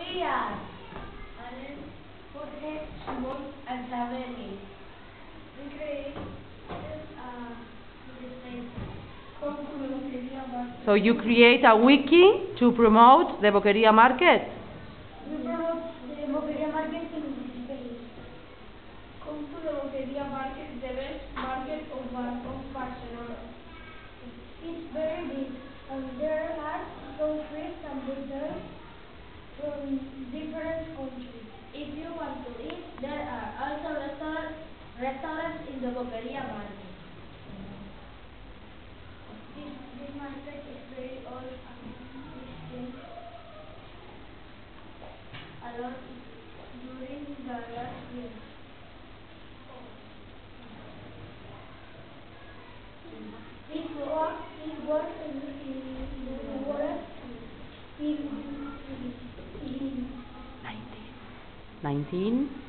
We are Anand, Jorge, Simon, and Sabeli. We create So you create a wiki to promote the Boqueria market? we promote the Boqueria market in this page. Come to the Boqueria market, the best market of Barcelona. It's very big, and there are some fruits and vegetables from different countries. If you want to eat, there are also restaurants in the Boqueria market. This market is very old and it's changed a lot during the last years. It was in the world in 19? 1936,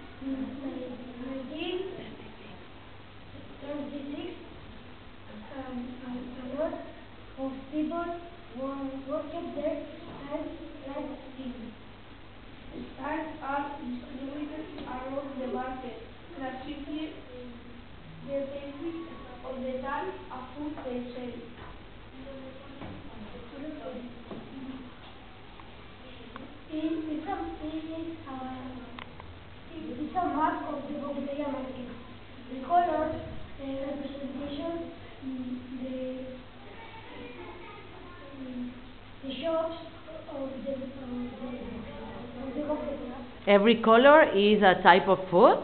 a lot of people worked there and like in stands are distributed around the market, classically the basics of the type of food they sell. It's a map of the Boqueria market. The colors representation the shops of the Boqueria. Every color is a type of food?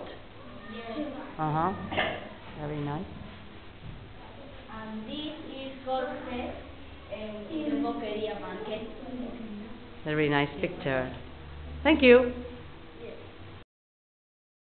Yes. Uh-huh. Very nice. And this is Jorge in the Boqueria market. Very nice picture. Thank you.